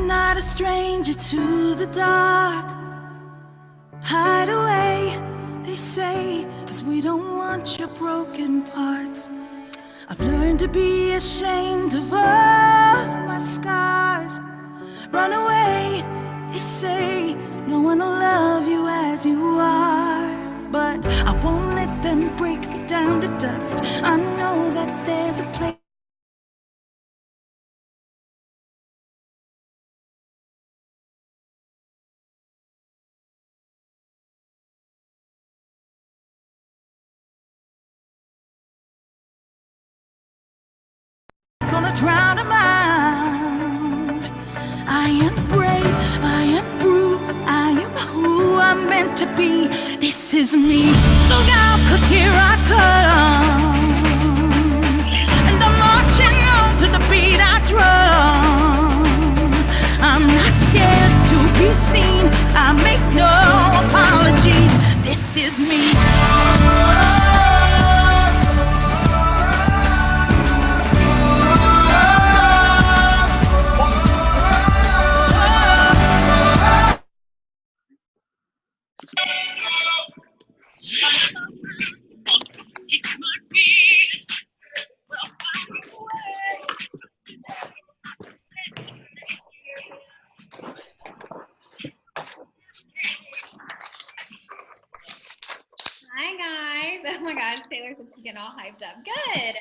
Not a stranger to the dark. Hide away, they say, 'cause we don't want your broken parts. I've learned to be ashamed of all my scars. Run away, they say, no one will love you as you are. But I won't let them break me down to dust. I know that there's a place. Gonna drown them out. I am brave, I am bruised, I am who I'm meant to be. This is me. Look out, 'cause here I come. And I'm marching on to the beat I drum. I'm not scared to be seen. I make no apologies. This is me. Oh my gosh, Taylor said she's getting all hyped up. Good.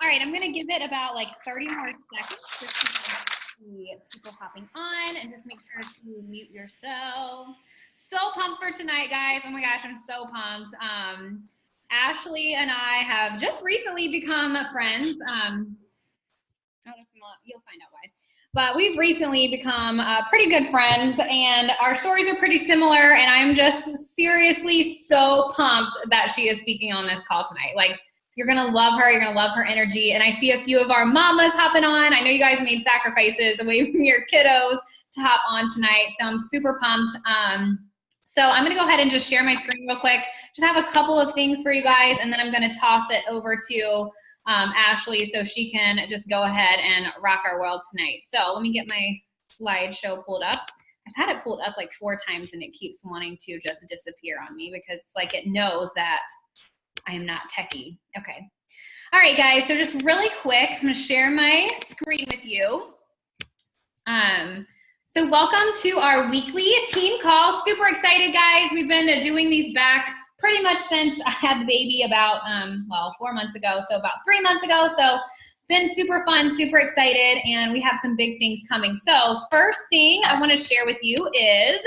All right, I'm gonna give it about like 30 more seconds just to see people hopping on, and just make sure to mute yourselves. So pumped for tonight, guys. Oh my gosh, I'm so pumped. Ashley and I have just recently become friends. I don't know if you'll find out why. But we've recently become pretty good friends, and our stories are pretty similar, and I'm just seriously so pumped that she is speaking on this call tonight. Like, you're gonna love her, you're gonna love her energy, and I see a few of our mamas hopping on. I know you guys made sacrifices away from your kiddos to hop on tonight, so I'm super pumped. So I'm gonna go ahead and just share my screen real quick, just have a couple of things for you guys, and then I'm gonna toss it over to Ashley, so she can just go ahead and rock our world tonight. So let me get my slideshow pulled up. I've had it pulled up like 4 times and it keeps wanting to just disappear on me because it's like it knows that I am not techie. Okay. All right, guys, so just really quick, I'm gonna share my screen with you. So welcome to our weekly team call. Super excited, guys. We've been doing these back pretty much since I had the baby about, well, 4 months ago, so about 3 months ago. So been super fun, super excited, and we have some big things coming. So first thing I want to share with you is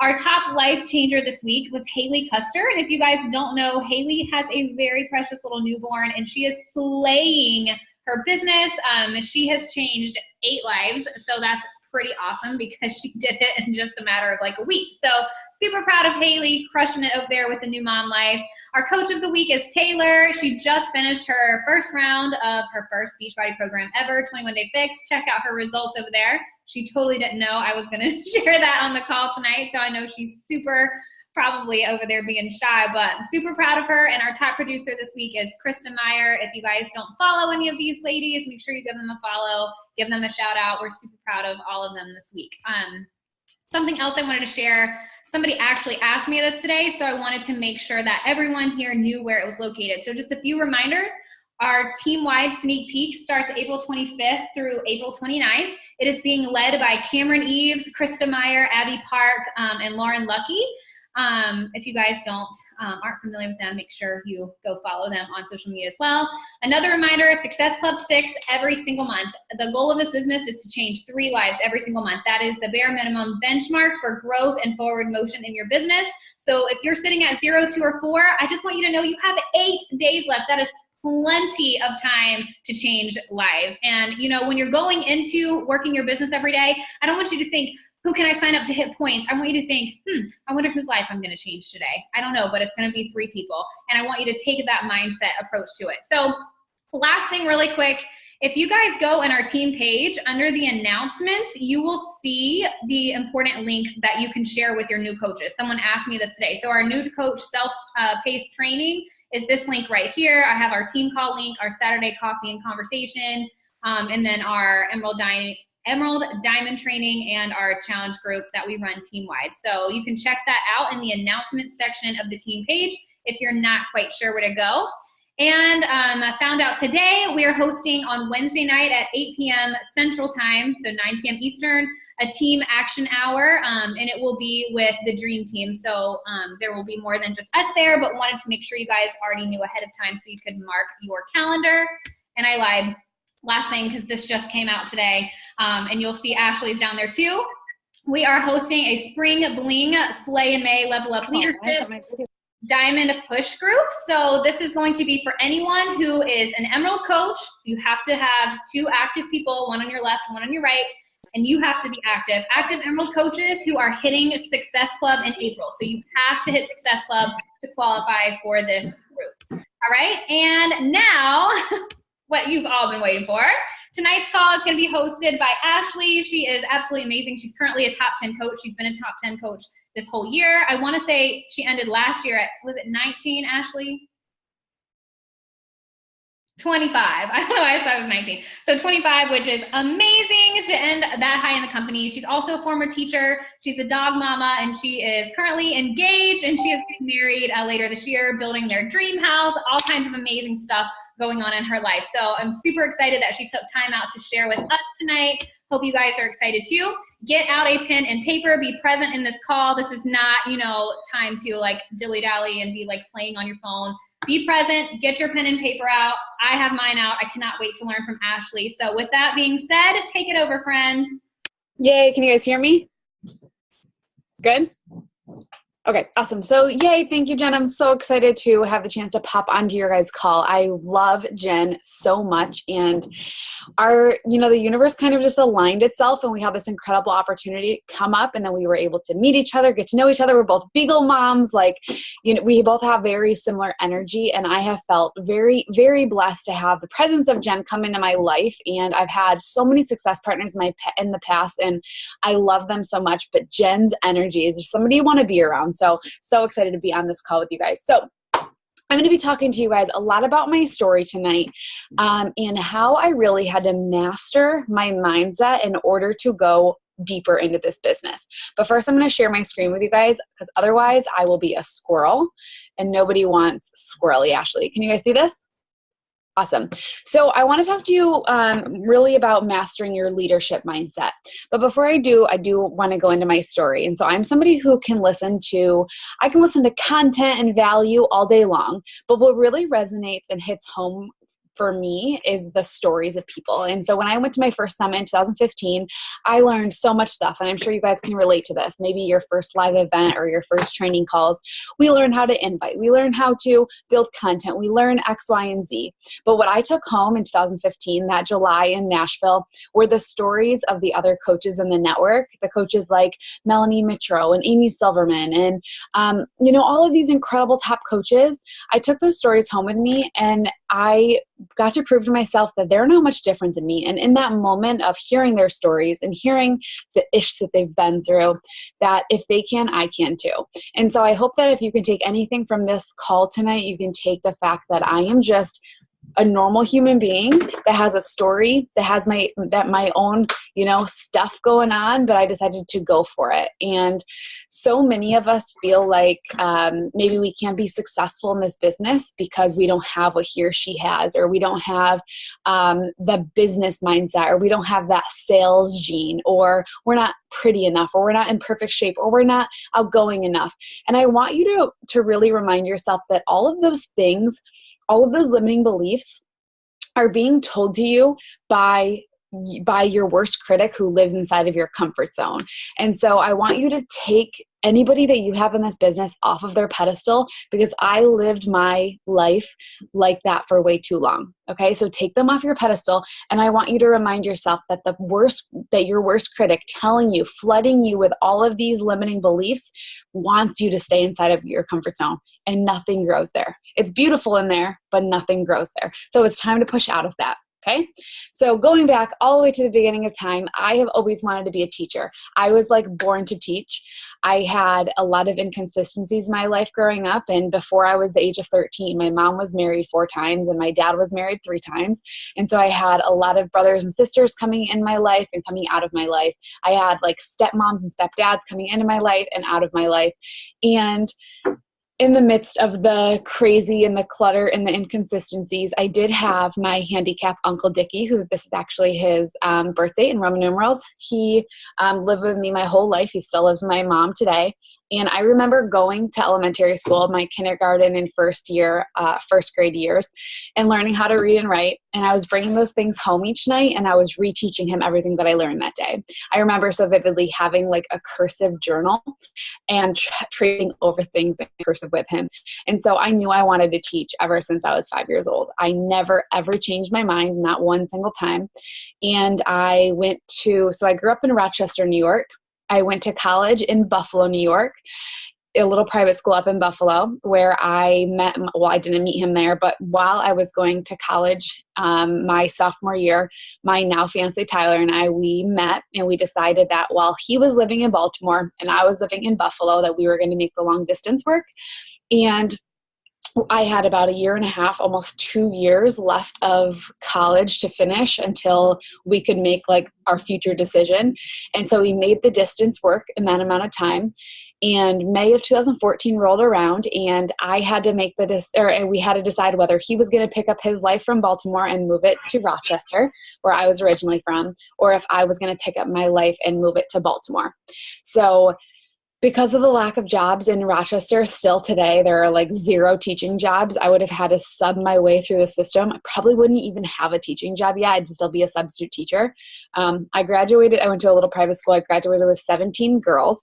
our top life changer this week was Haley Custer. And if you guys don't know, Haley has a very precious little newborn, and she is slaying her business. She has changed 8 lives, so that's pretty awesome because she did it in just a matter of like a week. So super proud of Haley, crushing it over there with the new mom life. Our coach of the week is Taylor. She just finished her first round of her first Beachbody program ever, 21 Day Fix. Check out her results over there. She totally didn't know I was gonna share that on the call tonight, so I know she's super probably over there being shy, but I'm super proud of her. And our top producer this week is Krista Meyer. If you guys don't follow any of these ladies, make sure you give them a follow, give them a shout out. We're super proud of all of them this week. Something else I wanted to share, somebody actually asked me this today, so I wanted to make sure that everyone here knew where it was located. So just a few reminders. Our team-wide sneak peek starts April 25th through April 29th. It is being led by Cameron Eves, Krista Meyer, Abby Park, and Lauren Lucky. If you guys aren't familiar with them, make sure you go follow them on social media as well. Another reminder, Success Club 6 every single month. The goal of this business is to change 3 lives every single month. That is the bare minimum benchmark for growth and forward motion in your business. So if you're sitting at 0, 2, or 4, I just want you to know you have 8 days left. That is plenty of time to change lives. And when you're going into working your business every day, I don't want you to think, who can I sign up to hit points? I want you to think, I wonder whose life I'm going to change today. I don't know, but it's going to be 3 people. And I want you to take that mindset approach to it. So last thing really quick, if you guys go on our team page under the announcements, you will see the important links that you can share with your new coaches. Someone asked me this today. So our new coach self-paced training is this link right here. I have our team call link, our Saturday coffee and conversation, and then our Emerald Diamond training and our challenge group that we run team-wide. So you can check that out in the announcements section of the team page if you're not quite sure where to go. And I found out today we are hosting on Wednesday night at 8 p.m. Central Time, so 9 p.m. Eastern, a team action hour, and it will be with the Dream Team. So there will be more than just us there, but wanted to make sure you guys already knew ahead of time so you could mark your calendar. And I lied. Last thing, because this just came out today, and you'll see Ashley's down there too. We are hosting a Spring Bling Slay in May Level Up Leadership Diamond Push Group. So this is going to be for anyone who is an Emerald coach. You have to have 2 active people, one on your left, one on your right, and you have to be active. Active Emerald coaches who are hitting Success Club in April. So you have to hit Success Club to qualify for this group. All right, and now what you've all been waiting for. Tonight's call is going to be hosted by Ashley. She is absolutely amazing. She's currently a top 10 coach. She's been a top 10 coach this whole year. I want to say she ended last year at, was it 19, Ashley? 25. I don't know why I thought it was 19. So 25, which is amazing to end that high in the company. She's also a former teacher. She's a dog mama, and she is currently engaged, and she is getting married later this year, building their dream house, all kinds of amazing stuff going on in her life. So I'm super excited that she took time out to share with us tonight. Hope you guys are excited too. Get out a pen and paper, be present in this call. This is not, time to like dilly-dally and be like playing on your phone. Be present, get your pen and paper out. I have mine out. I cannot wait to learn from Ashley. So with that being said, take it over, friends. Yay, can you guys hear me? Good? Okay, awesome. So yay, thank you, Jen. I'm so excited to have the chance to pop onto your guys' call. I love Jen so much, and the universe kind of just aligned itself, and we had this incredible opportunity come up, and then we were able to meet each other, get to know each other. We're both Beagle moms. We both have very similar energy, and I have felt very, very blessed to have the presence of Jen come into my life, and I've had so many success partners in the past, and I love them so much, but Jen's energy is just somebody you want to be around. So excited to be on this call with you guys. So I'm going to be talking to you guys a lot about my story tonight, and how I really had to master my mindset in order to go deeper into this business. But first, I'm going to share my screen with you guys, because otherwise I will be a squirrel, and nobody wants squirrely Ashley. Can you guys see this? Awesome. So I want to talk to you really about mastering your leadership mindset. But before I do want to go into my story. And so I'm somebody who can listen to content and value all day long. But what really resonates and hits home for me is the stories of people. And so when I went to my first summit in 2015, I learned so much stuff. And I'm sure you guys can relate to this. Maybe your first live event or your first training calls. We learn how to invite. We learn how to build content. We learn X, Y, and Z. But what I took home in 2015, that July in Nashville, were the stories of the other coaches in the network, the coaches like Melanie Mitro and Amy Silverman and, all of these incredible top coaches. I took those stories home with me, and I got to prove to myself that they're not much different than me. And in that moment of hearing their stories and hearing the ish that they've been through, that if they can, I can too. And so I hope that if you can take anything from this call tonight, you can take the fact that I am just a normal human being that has a story, that has my own, stuff going on, but I decided to go for it. And so many of us feel like maybe we can't be successful in this business because we don't have what he or she has, or we don't have the business mindset, or we don't have that sales gene, or we're not pretty enough, or we're not in perfect shape, or we're not outgoing enough. And I want you to really remind yourself that all of those things, all of those limiting beliefs are being told to you by your worst critic who lives inside of your comfort zone. And so I want you to take anybody that you have in this business off of their pedestal, because I lived my life like that for way too long. Okay. So take them off your pedestal. And I want you to remind yourself that your worst critic telling you, flooding you with all of these limiting beliefs, wants you to stay inside of your comfort zone, and nothing grows there. It's beautiful in there, but nothing grows there. So it's time to push out of that. Okay. So going back all the way to the beginning of time, I have always wanted to be a teacher. I was like born to teach. I had a lot of inconsistencies in my life growing up. And before I was the age of 13, my mom was married 4 times and my dad was married 3 times. And so I had a lot of brothers and sisters coming in my life and coming out of my life. I had like stepmoms and stepdads coming into my life and out of my life. And in the midst of the crazy and the clutter and the inconsistencies, I did have my handicap Uncle Dickie, who this is actually his birthday in Roman numerals. He lived with me my whole life. He still lives with my mom today. And I remember going to elementary school, my kindergarten and first grade years, and learning how to read and write. And I was bringing those things home each night, and I was reteaching him everything that I learned that day. I remember so vividly having like a cursive journal and tracing over things in cursive with him. And so I knew I wanted to teach ever since I was 5 years old. I never, ever changed my mind, not one single time. And I grew up in Rochester, New York. I went to college in Buffalo, New York, a little private school up in Buffalo, where I met, well, I didn't meet him there, but while I was going to college my sophomore year, my now fiance Tyler and we met, and we decided that while he was living in Baltimore and I was living in Buffalo, that we were going to make the long distance work. And I had about 1.5 years, almost 2 years left of college to finish until we could make like our future decision. And so we made the distance work in that amount of time. And May of 2014 rolled around, and I had to make and we had to decide whether he was going to pick up his life from Baltimore and move it to Rochester, where I was originally from, or if I was going to pick up my life and move it to Baltimore. So because of the lack of jobs in Rochester, still today, there are like 0 teaching jobs. I would have had to sub my way through the system. I probably wouldn't even have a teaching job yet. I'd still be a substitute teacher. I graduated. I went to a little private school. I graduated with 17 girls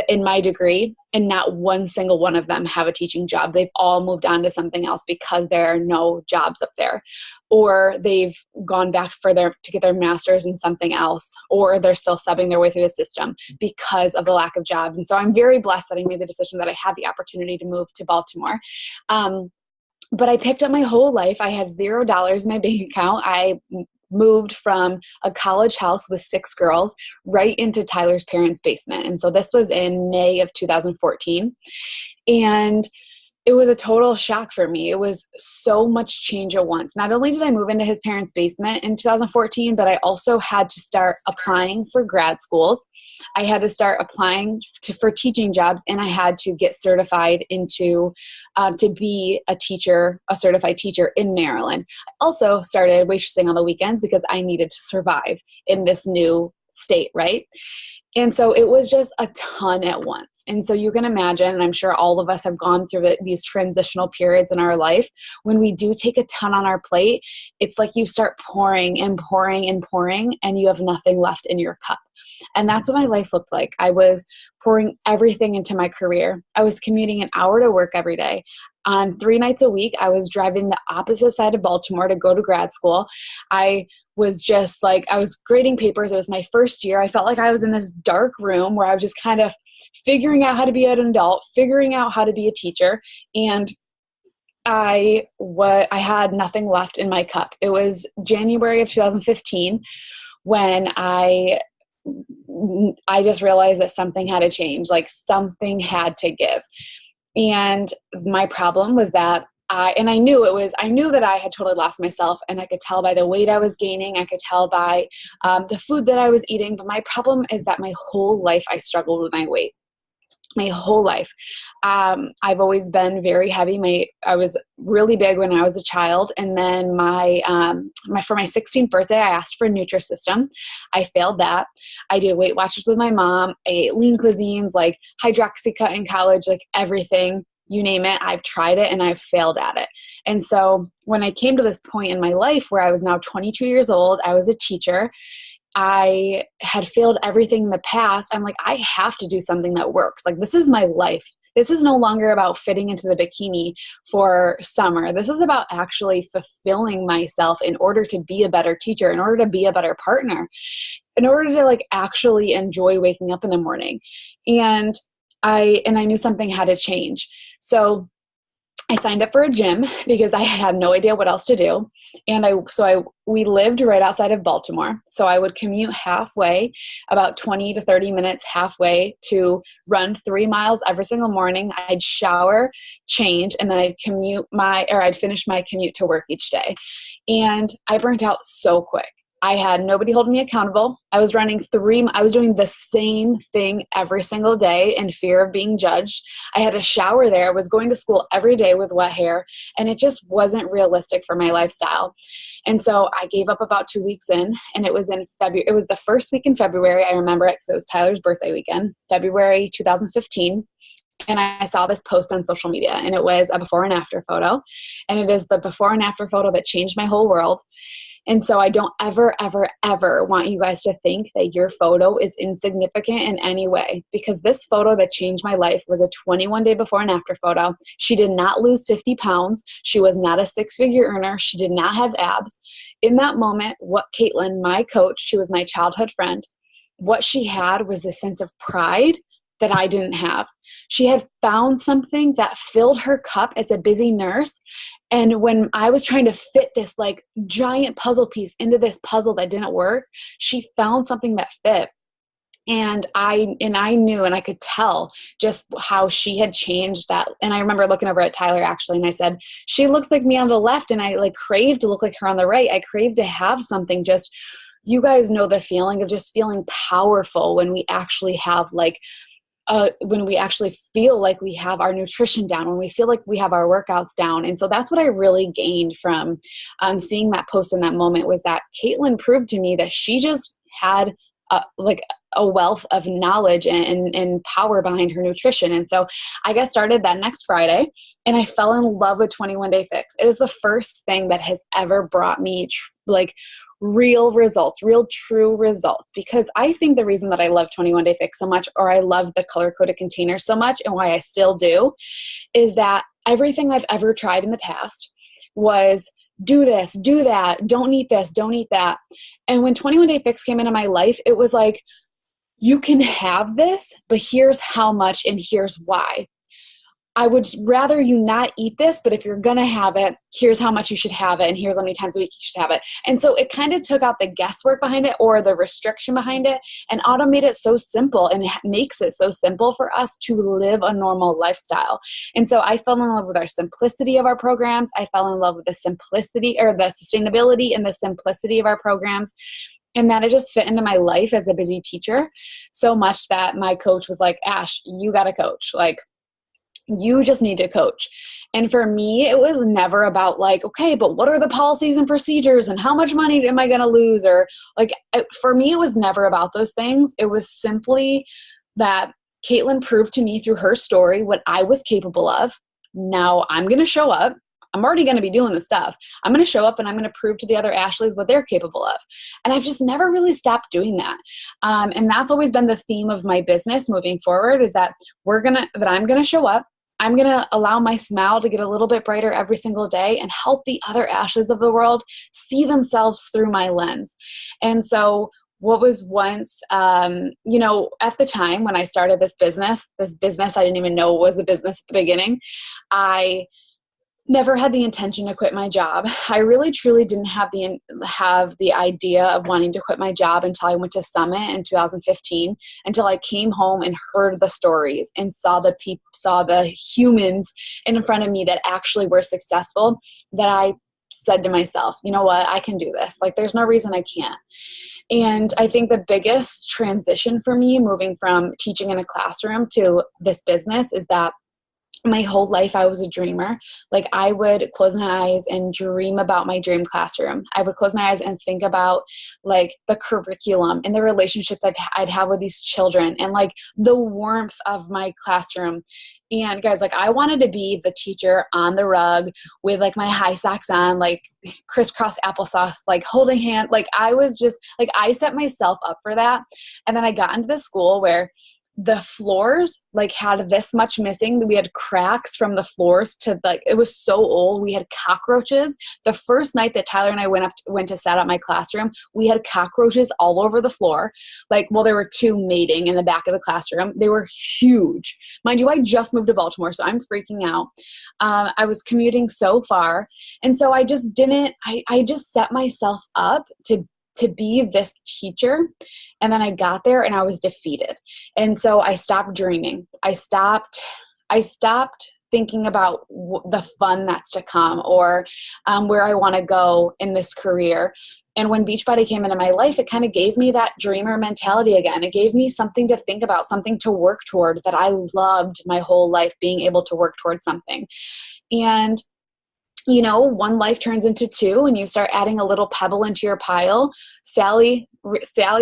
in my degree, and not one single one of them have a teaching job. They've all moved on to something else because there are no jobs up there, or they've gone back to get their master's in something else, or they're still subbing their way through the system because of the lack of jobs. And so I'm very blessed that I made the decision that I had the opportunity to move to Baltimore. But I picked up my whole life. I had $0 in my bank account. I moved from a college house with 6 girls right into Tyler's parents' basement. And so this was in May of 2014. And it was a total shock for me. It was so much change at once. Not only did I move into his parents' basement in 2014, but I also had to start applying for grad schools. I had to start applying for teaching jobs, and I had to get certified to be a certified teacher in Maryland. I also started waitressing on the weekends because I needed to survive in this new state, right? And so it was just a ton at once. And so you can imagine, and I'm sure all of us have gone through these transitional periods in our life, when we do take a ton on our plate, it's like you start pouring and pouring and pouring, and you have nothing left in your cup. And that's what my life looked like. I was pouring everything into my career. I was commuting an hour to work every day. On 3 nights a week, I was driving the opposite side of Baltimore to go to grad school. I was grading papers. It was my first year. I felt like I was in this dark room where I was just kind of figuring out how to be an adult, figuring out how to be a teacher. And I had nothing left in my cup. It was January of 2015 when I just realized that something had to change, like something had to give. And my problem was that I knew that I had totally lost myself, and I could tell by the weight I was gaining. I could tell by the food that I was eating. But my problem is that my whole life I struggled with my weight. my whole life. I've always been very heavy. I was really big when I was a child. And then for my 16th birthday, I asked for a Nutrisystem. I failed that. I did Weight Watchers with my mom. I ate lean cuisines, like Hydroxycut in college, like everything, you name it. I've tried it and I've failed at it. And so when I came to this point in my life where I was now 22 years old, I was a teacher, I had failed everything in the past. I'm like, I have to do something that works. Like, this is my life. This is no longer about fitting into the bikini for summer. This is about actually fulfilling myself in order to be a better teacher, in order to be a better partner, in order to like actually enjoy waking up in the morning. And I knew something had to change. So I signed up for a gym because I had no idea what else to do. And we lived right outside of Baltimore. So I would commute halfway, about 20 to 30 minutes halfway, to run 3 miles every single morning. I'd shower, change, and then I'd finish my commute to work each day. And I burnt out so quick. I had nobody holding me accountable. I was doing the same thing every single day in fear of being judged. I had a shower there. I was going to school every day with wet hair, and it just wasn't realistic for my lifestyle. And so I gave up about 2 weeks in, and it was in February. It was the first week in February. I remember it because it was Tyler's birthday weekend, February 2015. And I saw this post on social media, and it was a before and after photo. And it is the before and after photo that changed my whole world. And so I don't ever, ever, ever want you guys to think that your photo is insignificant in any way, because this photo that changed my life was a 21-day before and after photo. She did not lose 50 pounds. She was not a 6-figure earner. She did not have abs. In that moment, what Caitlin, my coach, she was my childhood friend, what she had was a sense of pride that I didn't have. She had found something that filled her cup as a busy nurse. And when I was trying to fit this like giant puzzle piece into this puzzle that didn't work, she found something that fit. And I knew, and I could tell just how she had changed that. And I remember looking over at Tyler actually, and I said, she looks like me on the left, and I like craved to look like her on the right. I craved to have something just, you guys know the feeling of just feeling powerful when we actually have when we actually feel like we have our nutrition down, when we feel like we have our workouts down. And so that's what I really gained from seeing that post in that moment, was that Caitlin proved to me that she just had a wealth of knowledge and power behind her nutrition. And so I got started that next Friday, and I fell in love with 21 Day Fix. It is the first thing that has ever brought me real results, real true results, because I think the reason that I love 21 Day Fix so much, or I love the color-coded containers so much, and why I still do, is that everything I've ever tried in the past was do this, do that, don't eat this, don't eat that. And when 21 Day Fix came into my life, it was like, you can have this, but here's how much and here's why. I would rather you not eat this, but if you're going to have it, here's how much you should have it, and here's how many times a week you should have it. And so it kind of took out the guesswork behind it, or the restriction behind it, and automated it so simple, and it makes it so simple for us to live a normal lifestyle. And so I fell in love with our simplicity of our programs. I fell in love with the simplicity, or the sustainability and the simplicity of our programs. And that it just fit into my life as a busy teacher so much that my coach was like, Ash, you got to coach. Like, you just need to coach. And for me, it was never about like, okay, but what are the policies and procedures and how much money am I going to lose? Or like, for me, it was never about those things. It was simply that Caitlin proved to me through her story what I was capable of. Now I'm going to show up. I'm already going to be doing the stuff. I'm going to show up, and I'm going to prove to the other Ashleys what they're capable of. And I've just never really stopped doing that. And that's always been the theme of my business moving forward, is that I'm going to show up. I'm going to allow my smile to get a little bit brighter every single day and help the other Ashleys of the world see themselves through my lens. And so what was once, at the time when I started this business I didn't even know was a business at the beginning, I never had the intention to quit my job. I really truly didn't have the idea of wanting to quit my job until I went to Summit in 2015, until I came home and heard the stories and saw the humans in front of me that actually were successful, that I said to myself, you know what, I can do this. Like, there's no reason I can't. And I think the biggest transition for me moving from teaching in a classroom to this business is that my whole life I was a dreamer. Like I would close my eyes and dream about my dream classroom. I would close my eyes and think about like the curriculum and the relationships I'd have with these children and like the warmth of my classroom. And guys, like I wanted to be the teacher on the rug with like my high socks on, like crisscross applesauce, like holding hand. Like I was just like, I set myself up for that. And then I got into the school where the floors like had this much missing. We had cracks from the floors to like, it was so old. We had cockroaches. The first night that Tyler and I went to set up my classroom, we had cockroaches all over the floor. Like, well, there were 2 mating in the back of the classroom. They were huge. Mind you, I just moved to Baltimore, so I'm freaking out. I was commuting so far. And so I just didn't, I just set myself up to be this teacher. And then I got there and I was defeated. And so I stopped dreaming. I stopped thinking about the fun that's to come or where I want to go in this career. And when Beachbody came into my life, it kind of gave me that dreamer mentality again. It gave me something to think about, something to work toward that I loved my whole life, being able to work towards something. And you know, one life turns into 2 and you start adding a little pebble into your pile. Sally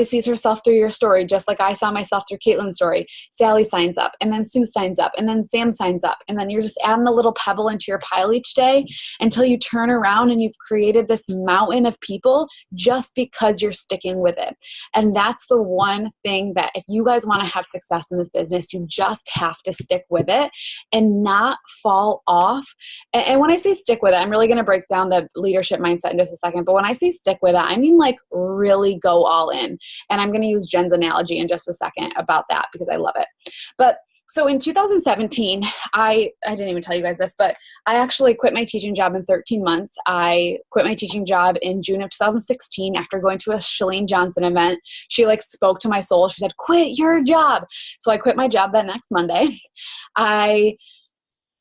sees herself through your story, just like I saw myself through Caitlin's story. Sally signs up, and then Sue signs up, and then Sam signs up. And then you're just adding a little pebble into your pile each day until you turn around and you've created this mountain of people just because you're sticking with it. And that's the one thing that if you guys want to have success in this business, you just have to stick with it and not fall off. And when I say stick with it, I'm really going to break down the leadership mindset in just a second. But when I say stick with it, I mean like really go all in. And I'm going to use Jen's analogy in just a second about that because I love it. But so in 2017, I didn't even tell you guys this, but I actually quit my teaching job in 13 months. I quit my teaching job in June of 2016 after going to a Chalene Johnson event. She like spoke to my soul. She said, quit your job. So I quit my job that next Monday. I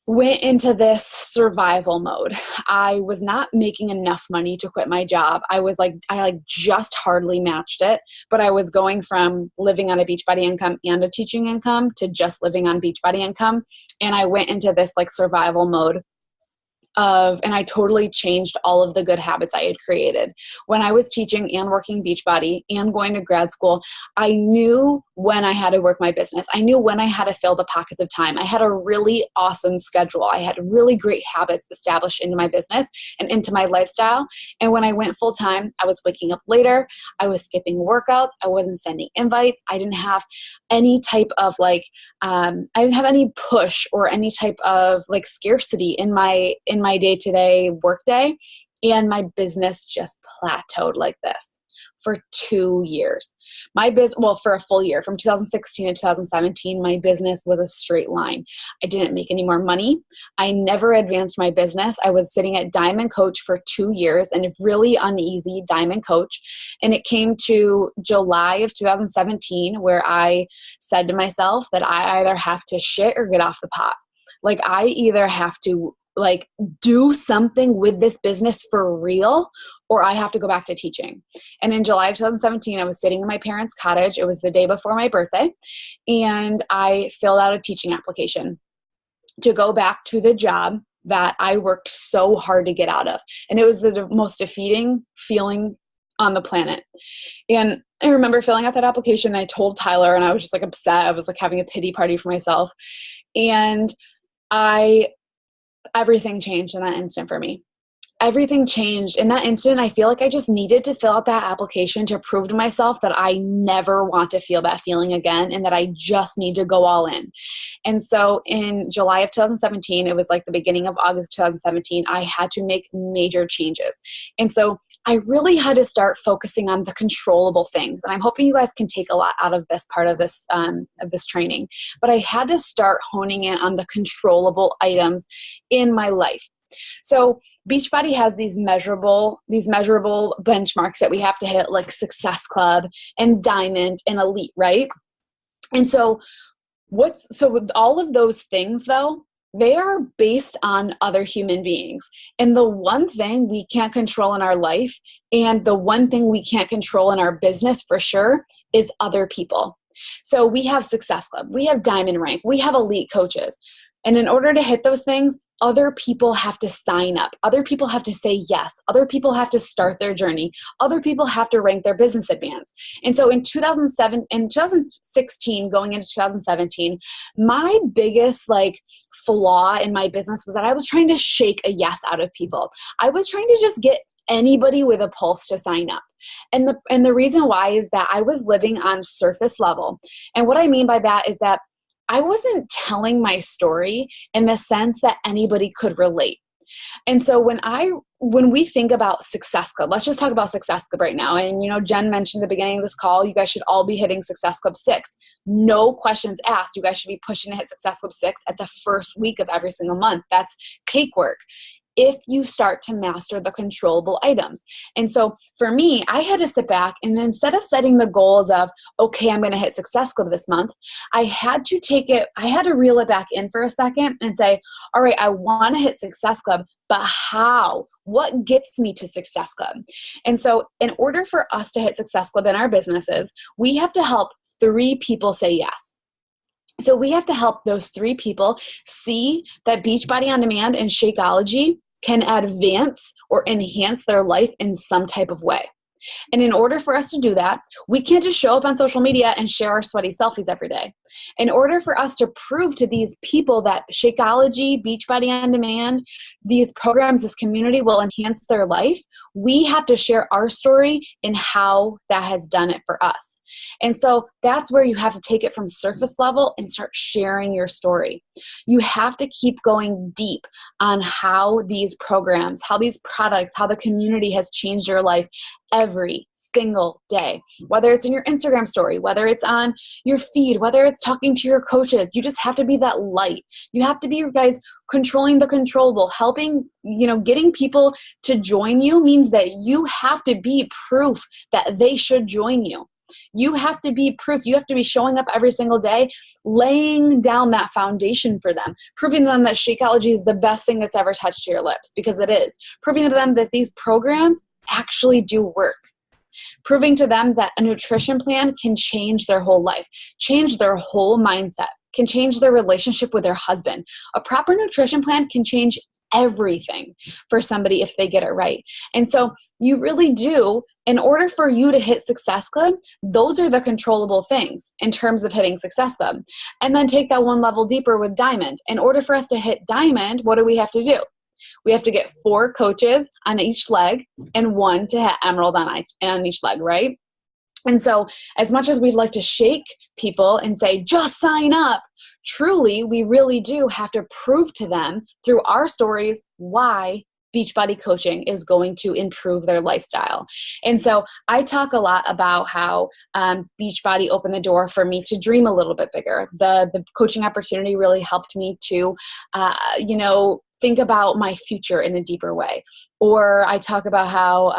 went into this survival mode. I was not making enough money to quit my job. I just hardly matched it, but I was going from living on a Beachbody income and a teaching income to just living on Beachbody income. And I went into this like survival mode and I totally changed all of the good habits I had created. When I was teaching and working Beachbody and going to grad school, I knew when I had to work my business. I knew when I had to fill the pockets of time. I had a really awesome schedule. I had really great habits established into my business and into my lifestyle. And when I went full time, I was waking up later. I was skipping workouts. I wasn't sending invites. I didn't have any type of I didn't have any push or any type of like scarcity in my day-to-day workday. And my business just plateaued like this for 2 years. For a full year, from 2016 to 2017, my business was a straight line. I didn't make any more money. I never advanced my business. I was sitting at Diamond Coach for 2 years and really uneasy Diamond Coach. And it came to July of 2017 where I said to myself that I either have to shit or get off the pot. Like I either have to like do something with this business for real, or I have to go back to teaching. And in July of 2017, I was sitting in my parents' cottage. It was the day before my birthday. And I filled out a teaching application to go back to the job that I worked so hard to get out of. And it was the most defeating feeling on the planet. And I remember filling out that application. And I told Tyler, and I was just like upset. I was like having a pity party for myself. And everything changed in that instant for me. Everything changed in that instant. I feel like I just needed to fill out that application to prove to myself that I never want to feel that feeling again and that I just need to go all in. And so in July of 2017, it was like the beginning of August 2017, I had to make major changes. And so I really had to start focusing on the controllable things. And I'm hoping you guys can take a lot out of this part of this training. But I had to start honing in on the controllable items in my life. So Beachbody has these measurable benchmarks that we have to hit, like Success Club and Diamond and Elite, right? And so with all of those things though, they are based on other human beings. And the one thing we can't control in our life, and the one thing we can't control in our business for sure, is other people. So we have Success Club, we have Diamond Rank, we have elite coaches. And in order to hit those things, other people have to sign up. Other people have to say yes. Other people have to start their journey. Other people have to rank their business advance. And so in 2016, going into 2017, my biggest flaw in my business was that I was trying to shake a yes out of people. I was trying to just get anybody with a pulse to sign up. And the reason why is that I was living on surface level. And what I mean by that is that I wasn't telling my story in the sense that anybody could relate. And so when we think about Success Club, let's just talk about Success Club right now. And Jen mentioned at the beginning of this call, you guys should all be hitting Success Club 6. No questions asked. You guys should be pushing to hit Success Club 6 at the first week of every single month. That's cakework if you start to master the controllable items. And so for me, I had to sit back, and instead of setting the goals of, okay, I'm going to hit Success Club this month, I had to reel it back in for a second and say, all right, I want to hit Success Club, but how? What gets me to Success Club? And so in order for us to hit Success Club in our businesses, we have to help 3 people say yes. So we have to help those 3 people see that Beachbody On Demand and Shakeology can advance or enhance their life in some type of way. And in order for us to do that, we can't just show up on social media and share our sweaty selfies every day. In order for us to prove to these people that Shakeology, Beachbody On Demand, these programs, this community will enhance their life, we have to share our story and how that has done it for us. And so that's where you have to take it from surface level and start sharing your story. You have to keep going deep on how these programs, how these products, how the community has changed your life every single day. Whether it's in your Instagram story, whether it's on your feed, whether it's talking to your coaches, you just have to be that light. You have to be, guys, controlling the controllable, helping, getting people to join you means that you have to be proof that they should join you. You have to be proof. You have to be showing up every single day, laying down that foundation for them, proving to them that Shakeology is the best thing that's ever touched your lips, because it is. Proving to them that these programs actually do work. Proving to them that a nutrition plan can change their whole life, change their whole mindset, can change their relationship with their husband. A proper nutrition plan can change everything for somebody if they get it right. And so you really do, in order for you to hit Success Club, those are the controllable things in terms of hitting Success Club. And then take that one level deeper with Diamond. In order for us to hit Diamond, what do we have to do? We have to get 4 coaches on each leg and 1 to hit Emerald on each leg, right? And so as much as we'd like to shake people and say, just sign up, truly, we really do have to prove to them through our stories why Beachbody coaching is going to improve their lifestyle. And so I talk a lot about how Beachbody opened the door for me to dream a little bit bigger. The coaching opportunity really helped me to, think about my future in a deeper way. Or I talk about how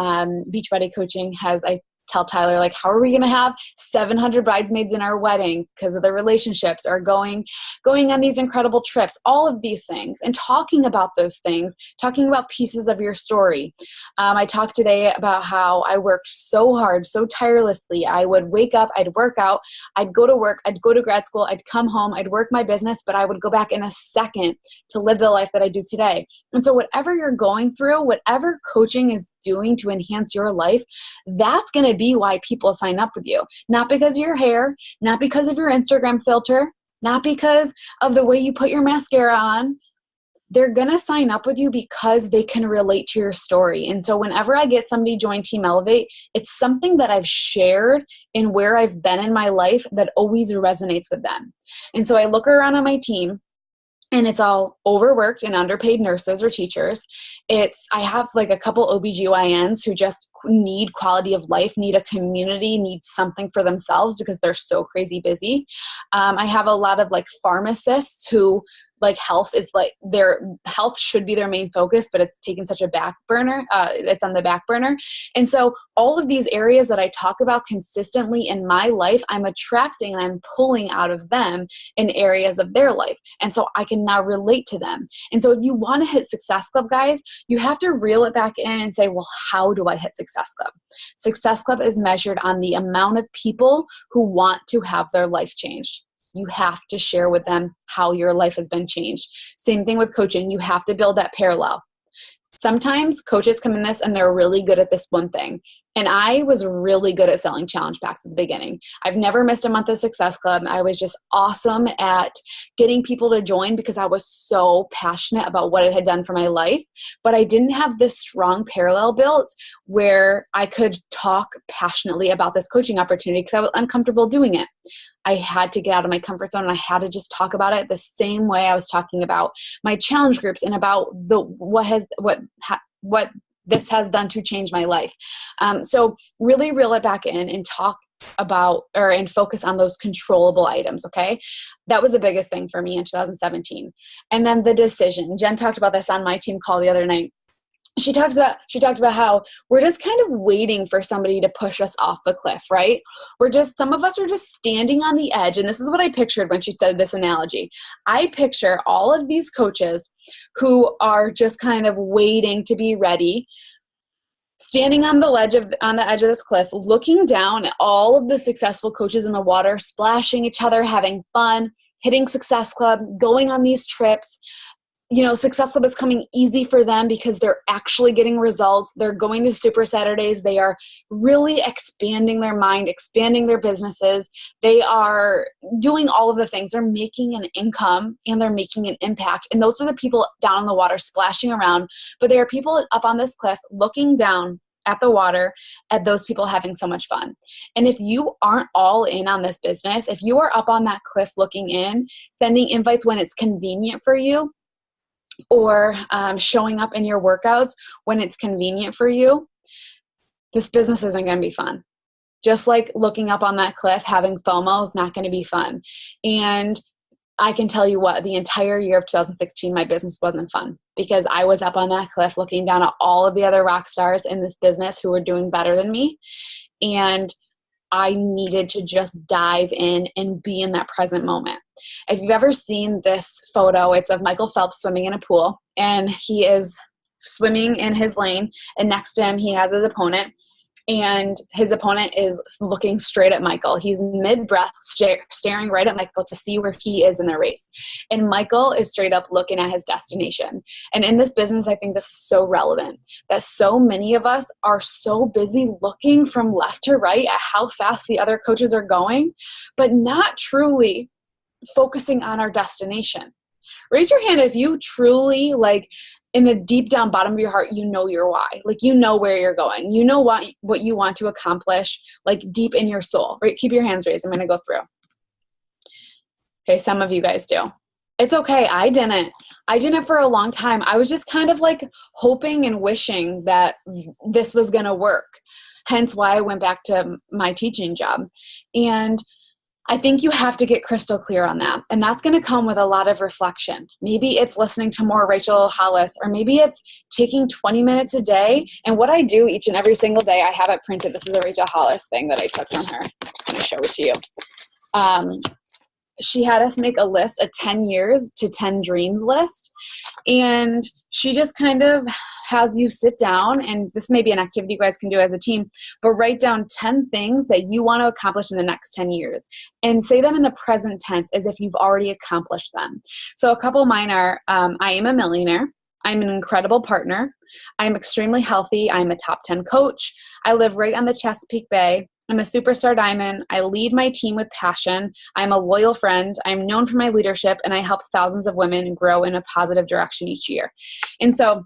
Beachbody coaching has, I tell Tyler, how are we going to have 700 bridesmaids in our weddings because of their relationships, or going on these incredible trips, all of these things, and talking about those things, talking about pieces of your story. I talked today about how I worked so hard, so tirelessly. I would wake up, I'd work out, I'd go to work, I'd go to grad school, I'd come home, I'd work my business, but I would go back in a second to live the life that I do today. And so whatever you're going through, whatever coaching is doing to enhance your life, that's going to be why people sign up with you. Not because of your hair, not because of your Instagram filter, not because of the way you put your mascara on. They're going to sign up with you because they can relate to your story. And so whenever I get somebody join Team Elevate, it's something that I've shared and where I've been in my life that always resonates with them. And so I look around on my team, and it's all overworked and underpaid nurses or teachers. I have a couple OBGYNs who just need quality of life, need a community, need something for themselves because they're so crazy busy. I have a lot of pharmacists who like health is like their health should be their main focus, but it's taken such a back burner. It's on the back burner. And so all of these areas that I talk about consistently in my life, I'm attracting and I'm pulling out of them in areas of their life. And so I can now relate to them. And so if you want to hit Success Club, guys, you have to reel it back in and say, well, how do I hit Success Club? Success Club is measured on the amount of people who want to have their life changed. You have to share with them how your life has been changed. Same thing with coaching. You have to build that parallel. Sometimes coaches come in this and they're really good at this one thing. And I was really good at selling challenge packs at the beginning. I've never missed a month of Success Club. I was just awesome at getting people to join because I was so passionate about what it had done for my life. But I didn't have this strong parallel built where I could talk passionately about this coaching opportunity because I was uncomfortable doing it. I had to get out of my comfort zone and I had to just talk about it the same way I was talking about my challenge groups and about what this has done to change my life. So really reel it back in and talk about and focus on those controllable items. Okay. That was the biggest thing for me in 2017. And then the decision. Jen talked about this on my team call the other night. She talked about how we're just kind of waiting for somebody to push us off the cliff, right? Some of us are just standing on the edge. And this is what I pictured when she said this analogy. I picture all of these coaches who are just kind of waiting to be ready, standing on the edge of this cliff, looking down at all of the successful coaches in the water, splashing each other, having fun, hitting Success Club, going on these trips. You know, Success Club is coming easy for them because they're actually getting results. They're going to Super Saturdays. They are really expanding their mind, expanding their businesses. They are doing all of the things. They're making an income and they're making an impact. And those are the people down in the water splashing around. But there are people up on this cliff looking down at the water, at those people having so much fun. And if you aren't all in on this business, if you are up on that cliff looking in, sending invites when it's convenient for you, or showing up in your workouts when it's convenient for you, this business isn't going to be fun. Just like looking up on that cliff, having FOMO is not going to be fun. And I can tell you what, the entire year of 2016, my business wasn't fun because I was up on that cliff looking down at all of the other rock stars in this business who were doing better than me. And I needed to just dive in and be in that present moment. If you've ever seen this photo, it's of Michael Phelps swimming in a pool, and he is swimming in his lane, and next to him he has his opponent, and his opponent is looking straight at Michael. He's mid-breath staring right at Michael to see where he is in the race. And Michael is straight up looking at his destination. And in this business, I think this is so relevant that so many of us are so busy looking from left to right at how fast the other coaches are going, but not truly focusing on our destination. Raise your hand if you truly, like, in the deep down bottom of your heart, you know your why. Like, you know where you're going. You know what you want to accomplish, like, deep in your soul. Right? Keep your hands raised. I'm going to go through. Okay, some of you guys do. It's okay. I didn't for a long time. I was just kind of like hoping and wishing that this was going to work. Hence why I went back to my teaching job. And I think you have to get crystal clear on that. And that's going to come with a lot of reflection. Maybe it's listening to more Rachel Hollis, or maybe it's taking 20 minutes a day. And what I do each and every single day, I have it printed. This is a Rachel Hollis thing that I took from her. I'm just going to show it to you. She had us make a list, a 10 years to 10 dreams list. And she just kind of has you sit down, and this may be an activity you guys can do as a team, but write down 10 things that you want to accomplish in the next 10 years and say them in the present tense as if you've already accomplished them. So a couple of mine are, I am a millionaire. I'm an incredible partner. I'm extremely healthy. I'm a top 10 coach. I live right on the Chesapeake Bay. I'm a superstar diamond. I lead my team with passion. I'm a loyal friend. I'm known for my leadership, and I help thousands of women grow in a positive direction each year. And so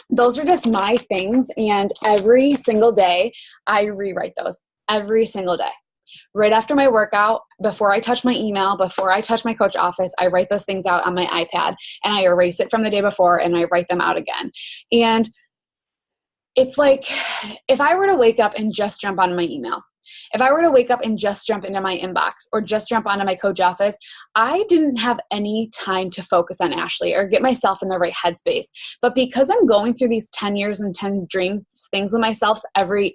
those are just my things. And every single day I rewrite those every single day. Right after my workout, before I touch my email, before I touch my coach office, I write those things out on my iPad, and I erase it from the day before and I write them out again. And it's like, if I were to wake up and just jump on my email, If I were to wake up and just jump into my inbox or just jump onto my coach office, I didn't have any time to focus on Ashley or get myself in the right headspace. But because I'm going through these 10 years and 10 dreams things with myself every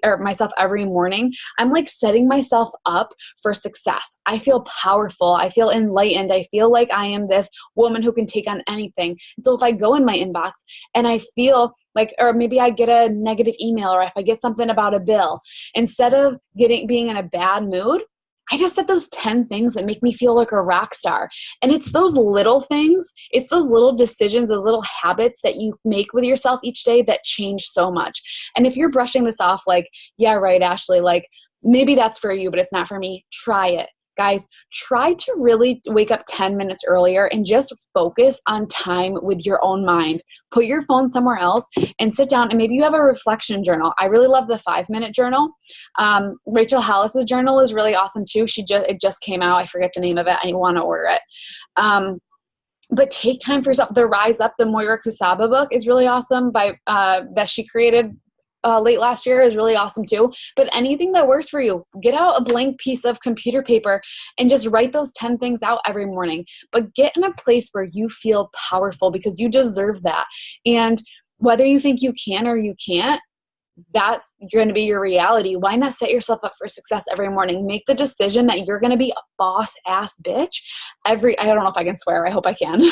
morning, I'm like setting myself up for success. I feel powerful. I feel enlightened. I feel like I am this woman who can take on anything. And so if I go in my inbox and I feel like, or maybe I get a negative email, or if I get something about a bill, instead of being in a bad mood, I just said those 10 things that make me feel like a rock star. And it's those little things, it's those little decisions, those little habits that you make with yourself each day that change so much. And if you're brushing this off like, yeah, right, Ashley, like maybe that's for you, but it's not for me, try it. Guys, try to really wake up 10 minutes earlier and just focus on time with your own mind. Put your phone somewhere else and sit down, and maybe you have a reflection journal. I really love the 5-minute journal. Rachel Hollis's journal is really awesome too. It just came out. I forget the name of it. I want to order it. But take time for yourself. The Rise Up, the Moira Kusaba book is really awesome that she created late last year is really awesome too. But anything that works for you, get out a blank piece of computer paper and just write those 10 things out every morning. But get in a place where you feel powerful, because you deserve that. And whether you think you can or you can't, that's going to be your reality. Why not set yourself up for success every morning? Make the decision that you're going to be a boss ass bitch I don't know if I can swear. I hope I can.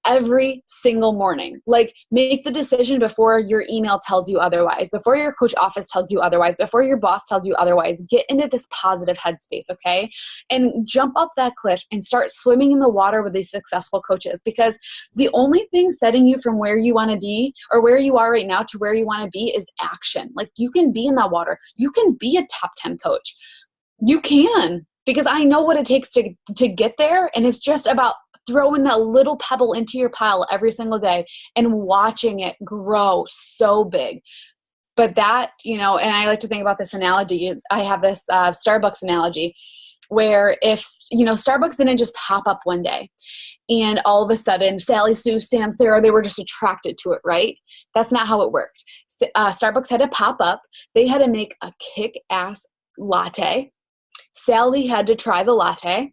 Every single morning. Like, make the decision before your email tells you otherwise, before your coach office tells you otherwise, before your boss tells you otherwise. Get into this positive headspace, okay? And jump up that cliff and start swimming in the water with these successful coaches, because the only thing setting you from where you want to be or where you are right now to where you want to be is action. Like, you can be in that water. You can be a top 10 coach. You can, because I know what it takes to get there. And it's just about throwing that little pebble into your pile every single day and watching it grow so big. But that, and I like to think about this analogy. I have this Starbucks analogy where if, Starbucks didn't just pop up one day and all of a sudden Sally Sue, Sam, Sarah, they were just attracted to it, right? That's not how it worked. Starbucks had to pop up. They had to make a kick-ass latte. Sally had to try the latte.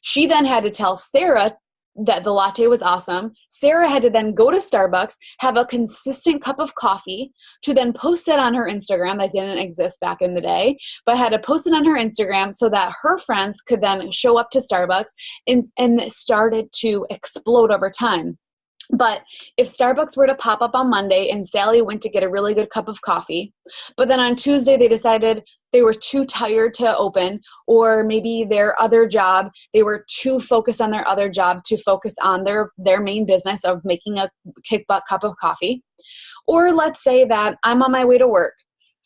She then had to tell Sarah that the latte was awesome. Sarah had to then go to Starbucks, have a consistent cup of coffee, to then post it on her Instagram. That didn't exist back in the day, but had to post it on her Instagram so that her friends could then show up to Starbucks, and it started to explode over time. But if Starbucks were to pop up on Monday and Sally went to get a really good cup of coffee, but then on Tuesday they decided they were too tired to open, or maybe their other job, they were too focused on their other job to focus on their main business of making a kick-butt cup of coffee. Or let's say that I'm on my way to work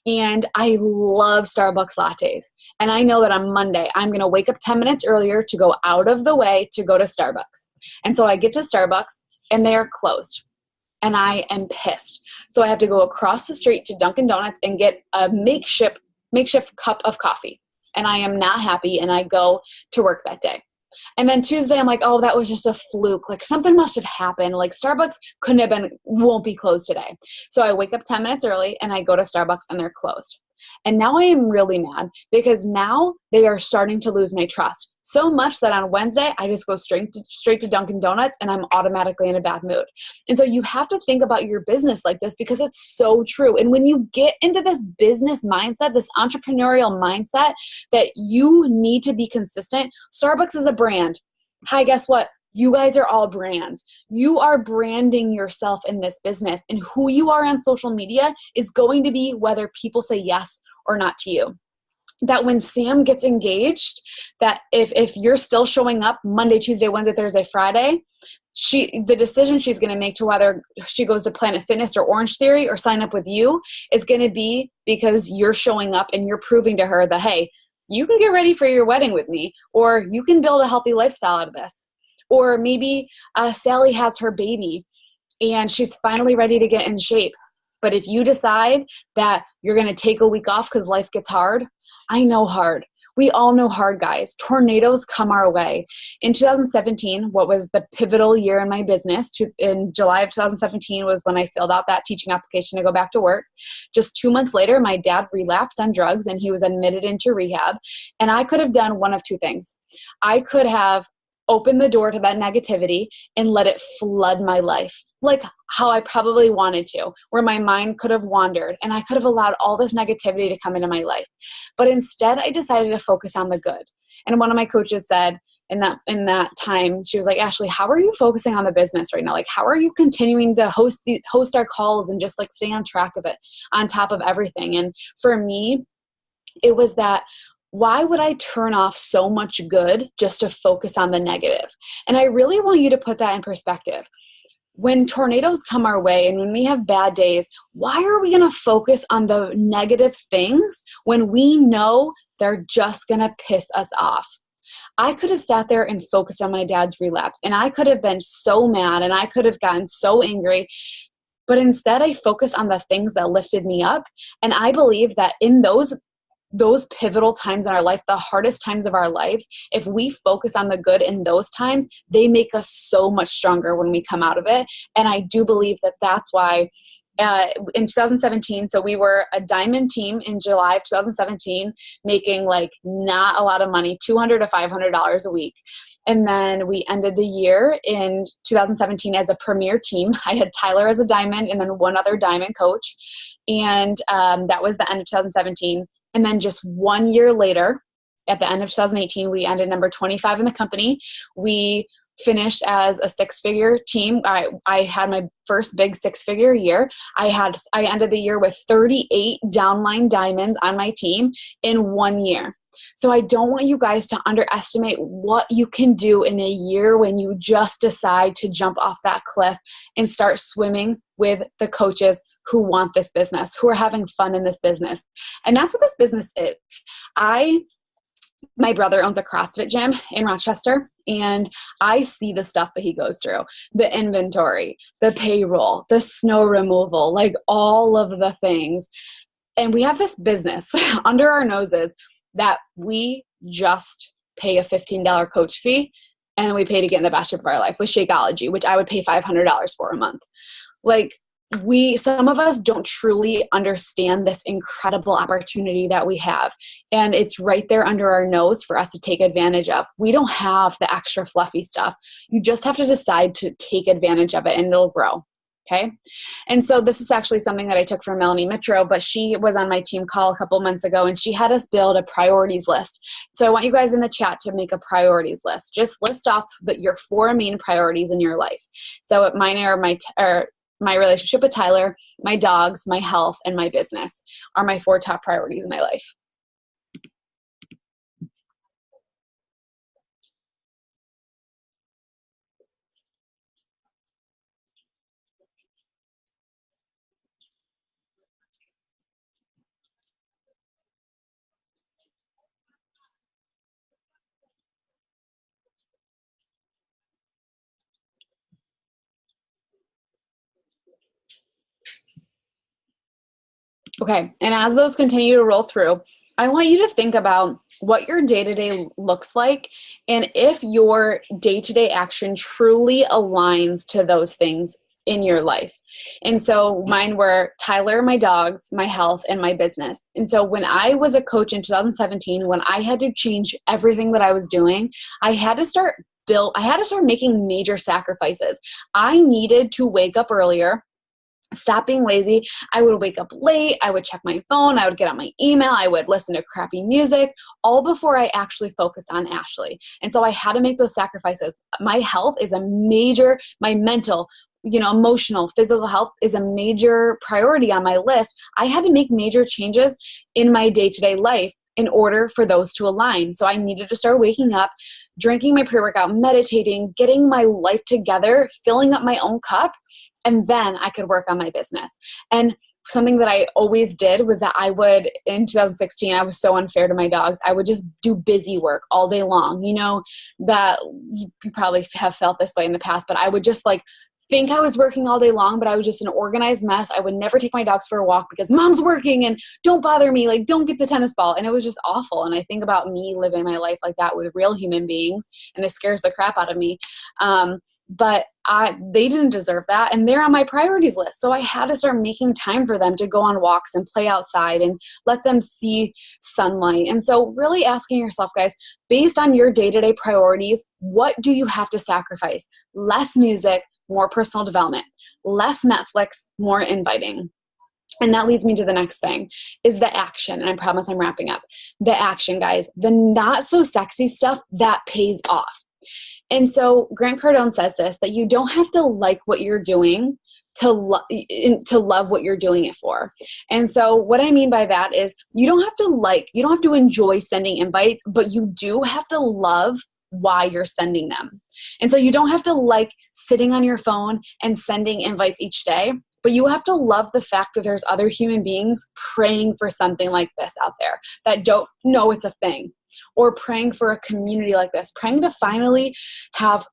and I love Starbucks lattes. And I know that on Monday, I'm going to wake up 10 minutes earlier to go out of the way to go to Starbucks. And so I get to Starbucks and they are closed. And I am pissed. So I have to go across the street to Dunkin' Donuts and get a makeshift cup of coffee. And I am not happy, and I go to work that day. And then Tuesday, I'm like, oh, that was just a fluke. Like, something must have happened. Like, Starbucks won't be closed today. So I wake up 10 minutes early and I go to Starbucks and they're closed. And now I am really mad, because now they are starting to lose my trust so much that on Wednesday, I just go straight to Dunkin' Donuts and I'm automatically in a bad mood. And so you have to think about your business like this, because it's so true. And when you get into this business mindset, this entrepreneurial mindset that you need to be consistent, Starbucks is a brand. Hi, guess what? You guys are all brands. You are branding yourself in this business, and who you are on social media is going to be whether people say yes or not to you. That when Sam gets engaged, that if you're still showing up Monday, Tuesday, Wednesday, Thursday, Friday, the decision she's going to make to whether she goes to Planet Fitness or Orange Theory or sign up with you is going to be because you're showing up and you're proving to her that, hey, you can get ready for your wedding with me, or you can build a healthy lifestyle out of this. Or maybe Sally has her baby and she's finally ready to get in shape. But if you decide that you're going to take a week off because life gets hard, I know hard. We all know hard, guys. Tornadoes come our way. In 2017, what was the pivotal year in my business, in July of 2017 was when I filled out that teaching application to go back to work. Just 2 months later, my dad relapsed on drugs and he was admitted into rehab. And I could have done one of two things. I could have opened the door to that negativity and let it flood my life, like how I probably wanted to, where my mind could have wandered and I could have allowed all this negativity to come into my life. But instead, I decided to focus on the good. And one of my coaches said in that time, she was like, Ashley, how are you focusing on the business right now? Like, how are you continuing to host our calls and just like stay on track of it, on top of everything? And for me, it was that, why would I turn off so much good just to focus on the negative? And I really want you to put that in perspective. When tornadoes come our way and when we have bad days, why are we going to focus on the negative things when we know they're just going to piss us off? I could have sat there and focused on my dad's relapse, and I could have been so mad and I could have gotten so angry. But instead, I focused on the things that lifted me up. And I believe that in those pivotal times in our life, the hardest times of our life, if we focus on the good in those times, they make us so much stronger when we come out of it. And I do believe that that's why in 2017, so we were a diamond team in July of 2017, making like not a lot of money, $200 to $500 a week. And then we ended the year in 2017 as a premier team. I had Tyler as a diamond and then one other diamond coach. And that was the end of 2017. And then just 1 year later, at the end of 2018, we ended number 25 in the company. We finished as a six-figure team. I had my first big six-figure year. I ended the year with 38 downline diamonds on my team in 1 year. So I don't want you guys to underestimate what you can do in a year when you just decide to jump off that cliff and start swimming with the coaches who want this business, who are having fun in this business. And that's what this business is. My brother owns a CrossFit gym in Rochester, and I see the stuff that he goes through, the inventory, the payroll, the snow removal, like all of the things. And we have this business under our noses that we just pay a $15 coach fee, and we pay to get in the best shape of our life with Shakeology, which I would pay $500 for a month. Like, some of us don't truly understand this incredible opportunity that we have. And it's right there under our nose for us to take advantage of. We don't have the extra fluffy stuff. You just have to decide to take advantage of it and it'll grow. Okay. And so this is actually something that I took from Melanie Mitro, but she was on my team call a couple months ago and she had us build a priorities list. So I want you guys in the chat to make a priorities list. Just list off your 4 main priorities in your life. So mine are my relationship with Tyler, my dogs, my health, and my business are my 4 top priorities in my life. Okay, and as those continue to roll through, I want you to think about what your day-to-day looks like and if your day-to-day action truly aligns to those things in your life. And so mine were Tyler, my dogs, my health, and my business. And so when I was a coach in 2017, when I had to change everything that I was doing, I had to start making major sacrifices. I needed to wake up earlier. Stop being lazy. I would wake up late. I would check my phone. I would get on my email. I would listen to crappy music, all before I actually focused on Ashley. And so I had to make those sacrifices. My health is my mental, emotional, physical health is a major priority on my list. I had to make major changes in my day-to-day life in order for those to align. So I needed to start waking up, drinking my pre-workout, meditating, getting my life together, filling up my own cup, and then I could work on my business. And something that I always did was that in 2016, I was so unfair to my dogs. I would just do busy work all day long. That you probably have felt this way in the past, but I would just think I was working all day long, but I was just an organized mess. I would never take my dogs for a walk because mom's working and don't bother me, like don't get the tennis ball. And it was just awful. And I think about me living my life like that with real human beings, and it scares the crap out of me. But they didn't deserve that, and they're on my priorities list. So I had to start making time for them to go on walks and play outside and let them see sunlight. And so really asking yourself, guys, based on your day-to-day priorities, what do you have to sacrifice? Less music, more personal development. Less Netflix, more inviting. And that leads me to the next thing, is the action. And I promise I'm wrapping up. The action, guys, the not so sexy stuff that pays off. And so Grant Cardone says this, that you don't have to like what you're doing to love what you're doing it for. And so what I mean by that is you don't have to enjoy sending invites, but you do have to love why you're sending them. And so you don't have to like sitting on your phone and sending invites each day, but you have to love the fact that there's other human beings praying for something like this out there that don't know it's a thing, or praying for a community like this, praying to finally have,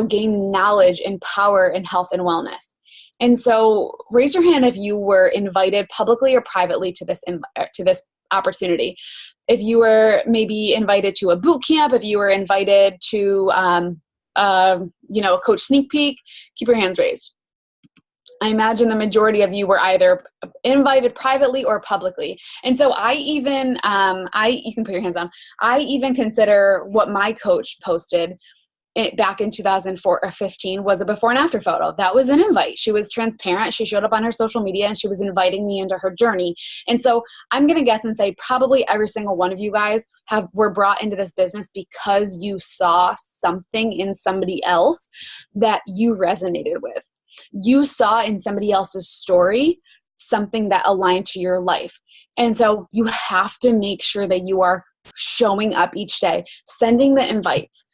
gain knowledge and power in health and wellness. And so raise your hand if you were invited publicly or privately to this opportunity. If you were maybe invited to a boot camp, if you were invited to, a coach sneak peek, keep your hands raised. I imagine the majority of you were either invited privately or publicly. And so you can put your hands on. I even consider what my coach posted back in 2004 or 15 was a before and after photo. That was an invite. She was transparent. She showed up on her social media and she was inviting me into her journey. And so I'm going to guess and say probably every single one of you guys were brought into this business because you saw something in somebody else that you resonated with. You saw in somebody else's story something that aligned to your life. And so you have to make sure that you are showing up each day, sending the invites,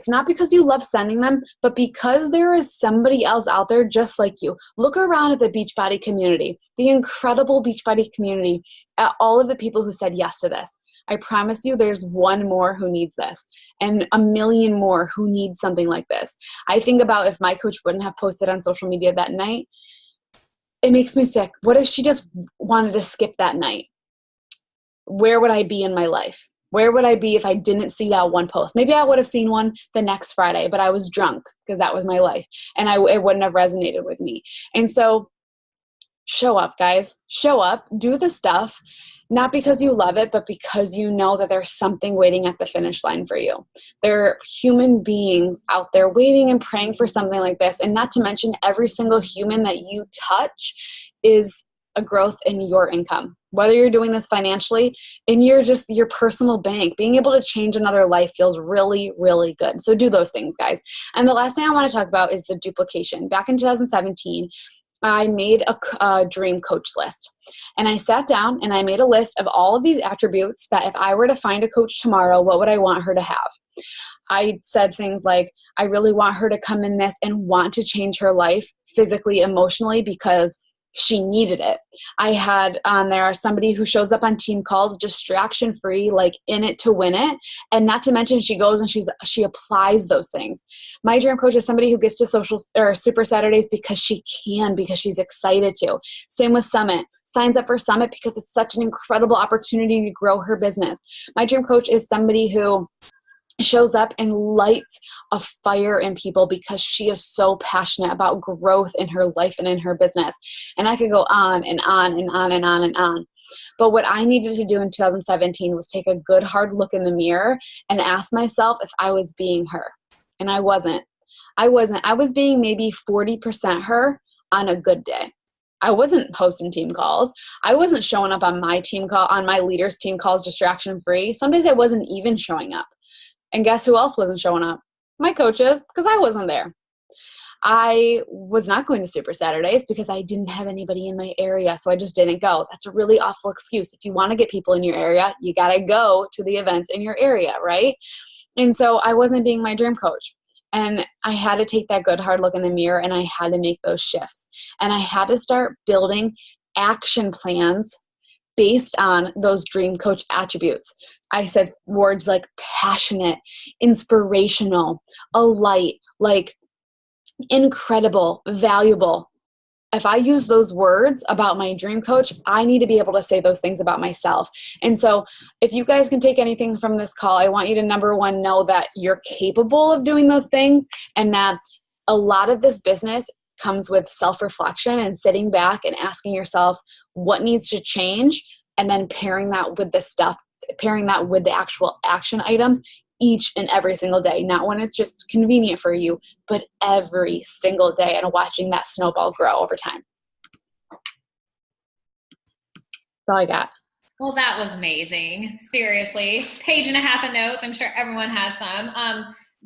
not because you love sending them, but because there is somebody else out there just like you. Look around at the Beachbody community, the incredible Beachbody community, at all of the people who said yes to this. I promise you there's one more who needs this and a million more who need something like this. I think about if my coach wouldn't have posted on social media that night, it makes me sick. What if she just wanted to skip that night? Where would I be in my life? Where would I be if I didn't see that one post? Maybe I would have seen one the next Friday, but I was drunk because that was my life and it wouldn't have resonated with me. And so show up, guys. Show up. Do the stuff. Not because you love it, but because you know that there's something waiting at the finish line for you. There are human beings out there waiting and praying for something like this. And not to mention every single human that you touch is a growth in your income. Whether you're doing this financially, in your personal bank, being able to change another life feels really, really good. So do those things, guys. And the last thing I want to talk about is the duplication. Back in 2017, I made a dream coach list, and I sat down and I made a list of all of these attributes that if I were to find a coach tomorrow, what would I want her to have? I said things like, I really want her to come in this and want to change her life physically, emotionally, because she needed it. I had on there somebody who shows up on team calls, distraction free, like in it to win it. And not to mention she goes and she applies those things. My dream coach is somebody who gets to social or Super Saturdays because she can, because she's excited to. Same with Summit. Signs up for Summit because it's such an incredible opportunity to grow her business. My dream coach is somebody who shows up and lights a fire in people because she is so passionate about growth in her life and in her business. And I could go on and on and on and on and on. But what I needed to do in 2017 was take a good hard look in the mirror and ask myself if I was being her. And I wasn't. I was being maybe 40% her on a good day. I wasn't hosting team calls. I wasn't showing up on my team call, on my leaders' team calls distraction free. Some days I wasn't even showing up. And guess who else wasn't showing up? My coaches, because I wasn't there. I was not going to Super Saturdays because I didn't have anybody in my area, so I just didn't go. That's a really awful excuse. If you want to get people in your area, you got to go to the events in your area, right? And so I wasn't being my dream coach. And I had to take that good hard look in the mirror, and I had to make those shifts. And I had to start building action plans based on those dream coach attributes. I said words like passionate, inspirational, a light, like incredible, valuable. If I use those words about my dream coach, I need to be able to say those things about myself. And so if you guys can take anything from this call, I want you to, number one, know that you're capable of doing those things, and that a lot of this business comes with self-reflection and sitting back and asking yourself what needs to change, and then pairing that with the actual action items each and every single day, not when it's just convenient for you, but every single day, and watching that snowball grow over time. That's all I got. Well, that was amazing. Seriously. Page and a half of notes. I'm sure everyone has some.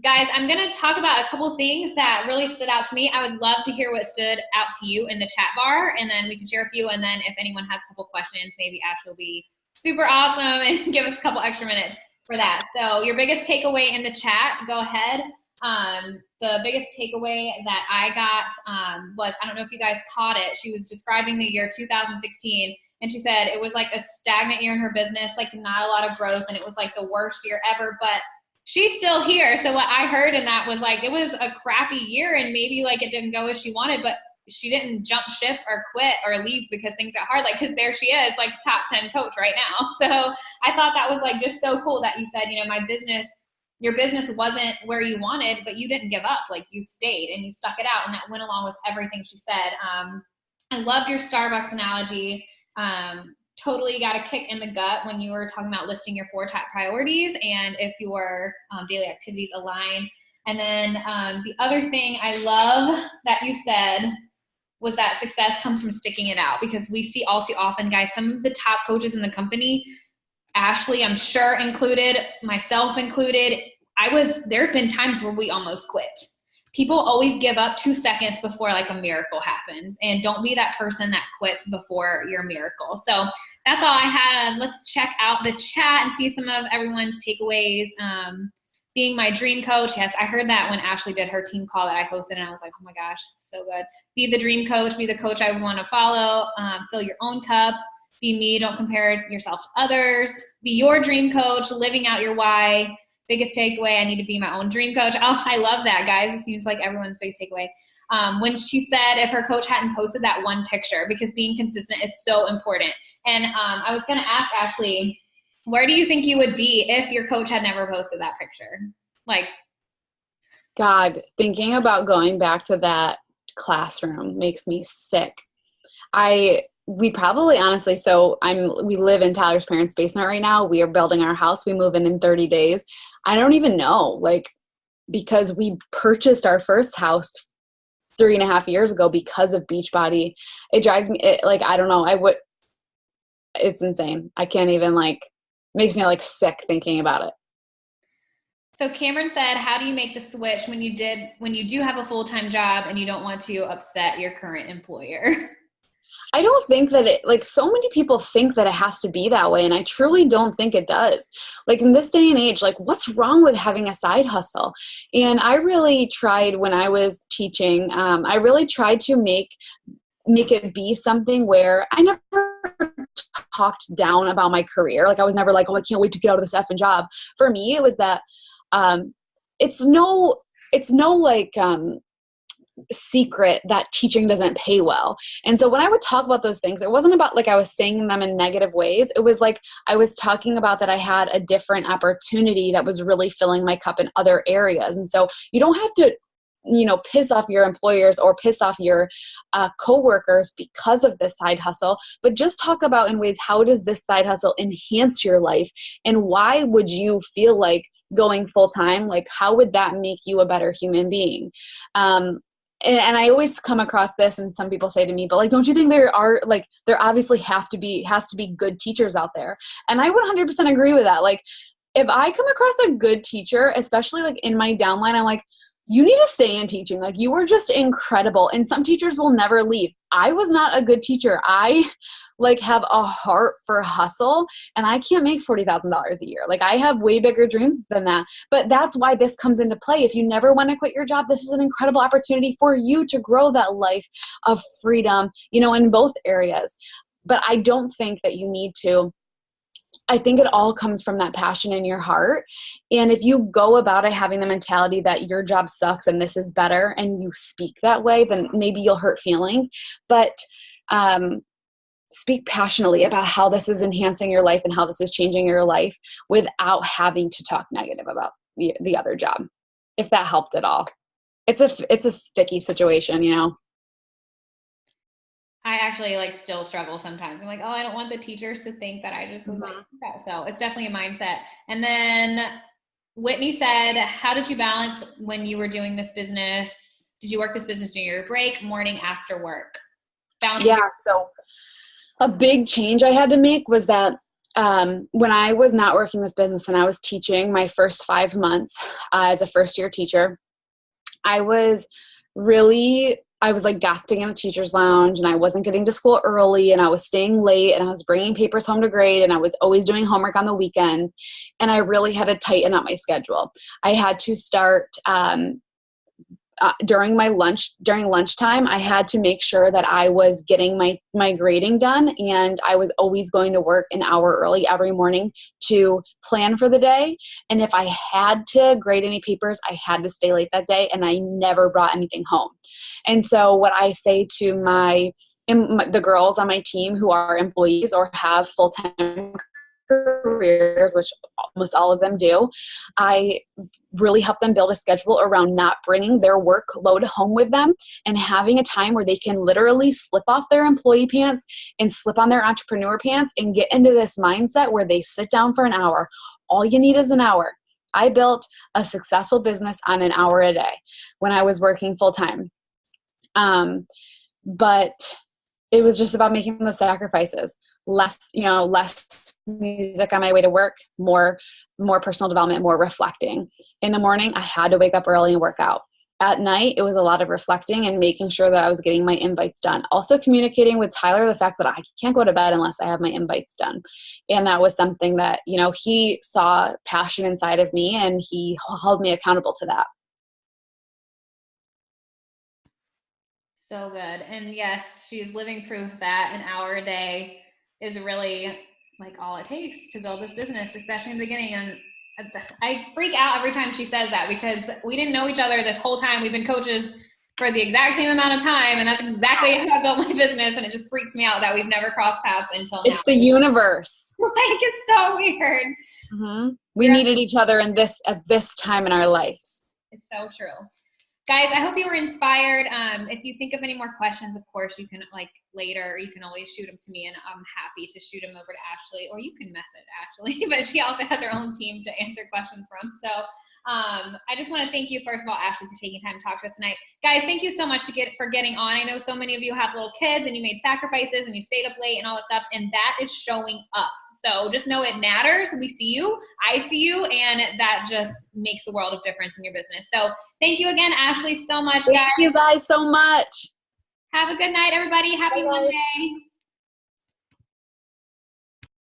Guys, I'm going to talk about a couple things that really stood out to me. I would love to hear what stood out to you in the chat bar, and then we can share a few. And then if anyone has a couple questions, maybe Ash will be super awesome and give us a couple extra minutes for that. So your biggest takeaway in the chat, go ahead. The biggest takeaway that I got was, I don't know if you guys caught it, she was describing the year 2016, and she said it was like a stagnant year in her business, like not a lot of growth, and it was like the worst year ever, but she's still here. So what I heard in that was like, it was a crappy year, and maybe like it didn't go as she wanted, but she didn't jump ship or quit or leave because things got hard. Like, cause there she is, like top 10 coach right now. So I thought that was like just so cool that you said, you know, your business wasn't where you wanted, but you didn't give up. Like, you stayed and you stuck it out, and that went along with everything she said. I loved your Starbucks analogy. Totally got a kick in the gut when you were talking about listing your 4 top priorities and if your daily activities align. And then the other thing I love that you said was that success comes from sticking it out, because we see all too often, guys, some of the top coaches in the company, Ashley, I'm sure included, myself included, there have been times where we almost quit. People always give up 2 seconds before like a miracle happens, and don't be that person that quits before your miracle. So that's all I had. Let's check out the chat and see some of everyone's takeaways. Being my dream coach. Yes, I heard that when Ashley did her team call that I hosted, and I was like, oh my gosh, so good. Be the dream coach, be the coach I would want to follow, fill your own cup, be me, don't compare yourself to others, be your dream coach, living out your why. Biggest takeaway, I need to be my own dream coach. Oh, I love that, guys. It seems like everyone's biggest takeaway. When she said if her coach hadn't posted that one picture, because being consistent is so important. And I was going to ask Ashley, where do you think you would be if your coach had never posted that picture? Like, God, thinking about going back to that classroom makes me sick. We probably, honestly, we live in Tyler's parents' basement right now. We are building our house. We move in 30 days. I don't even know, like, because we purchased our first house 3.5 years ago because of Beachbody. It drives me, I don't know. It's insane. I can't even, makes me sick thinking about it. So Cameron said, how do you make the switch when you do have a full-time job and you don't want to upset your current employer? I don't think that so many people think that it has to be that way, and I truly don't think it does. Like, in this day and age, what's wrong with having a side hustle? And I really tried when I was teaching, I really tried to make it be something where I never talked down about my career. I was never like, oh, I can't wait to get out of this effing job. For me, it was that it's no secret that teaching doesn't pay well. And so when I would talk about those things, it wasn't about I was saying them in negative ways. It was I was talking about that I had a different opportunity that was really filling my cup in other areas. And so you don't have to, piss off your employers or piss off your coworkers because of this side hustle, but just talk about in ways, how does this side hustle enhance your life? And why would you feel like going full time? How would that make you a better human being? And I always come across this, and some people say to me, but don't you think there obviously has to be good teachers out there? And I would 100% agree with that. If I come across a good teacher, especially in my downline, I'm you need to stay in teaching. You were just incredible. And some teachers will never leave. I was not a good teacher. I have a heart for hustle, and I can't make $40,000 a year. I have way bigger dreams than that. But that's why this comes into play. If you never want to quit your job, this is an incredible opportunity for you to grow that life of freedom, in both areas. But I don't think that you need to I think it all comes from that passion in your heart. And if you go about it having the mentality that your job sucks and this is better, and you speak that way, then maybe you'll hurt feelings. But speak passionately about how this is enhancing your life and how this is changing your life without having to talk negative about the other job, if that helped at all. It's a sticky situation, you know. I actually like still struggle sometimes. I'm like, oh, I don't want the teachers to think that I just was like that. So it's definitely a mindset. And then Whitney said, how did you balance when you were doing this business? Did you work this business during your break, morning, after work? So a big change I had to make was that when I was not working this business and I was teaching my first 5 months as a first-year teacher, I was like gasping in the teacher's lounge, and I wasn't getting to school early, and I was staying late, and I was bringing papers home to grade, and I was always doing homework on the weekends. And I really had to tighten up my schedule. I had to start during lunchtime, I had to make sure that I was getting my grading done, and I was always going to work an hour early every morning to plan for the day. And if I had to grade any papers, I had to stay late that day, and I never brought anything home. And so what I say to the girls on my team who are employees or have full-time careers, which almost all of them do, I really help them build a schedule around not bringing their workload home with them and having a time where they can literally slip off their employee pants and slip on their entrepreneur pants and get into this mindset where they sit down for an hour. All you need is an hour. I built a successful business on an hour a day when I was working full time. But it was just about making those sacrifices. Less music on my way to work, more personal development, more reflecting. In the morning, I had to wake up early and work out. At night, it was a lot of reflecting and making sure that I was getting my invites done. Also communicating with Tyler the fact that I can't go to bed unless I have my invites done. And that was something that, he saw passion inside of me, and he held me accountable to that. So good. And yes, she's living proof that an hour a day is really like all it takes to build this business, especially in the beginning. And I freak out every time she says that, because we didn't know each other this whole time. We've been coaches for the exact same amount of time, and that's exactly how I built my business. And it just freaks me out that we've never crossed paths until now. It's the universe. Like, it's so weird. Mm-hmm. We needed each other at this time in our lives. It's so true. Guys, I hope you were inspired. If you think of any more questions, of course, you can later, you can always shoot them to me, and I'm happy to shoot them over to Ashley, or you can message Ashley, but she also has her own team to answer questions from. So I just want to thank you, first of all, Ashley, for taking time to talk to us tonight. Guys, thank you so much for getting on. I know so many of you have little kids, and you made sacrifices, and you stayed up late and all that stuff, and that is showing up. So just know it matters. We see you, I see you, and that just makes a world of difference in your business. So thank you again, Ashley, so much, guys. Thank you guys so much. Have a good night, everybody. Happy Monday.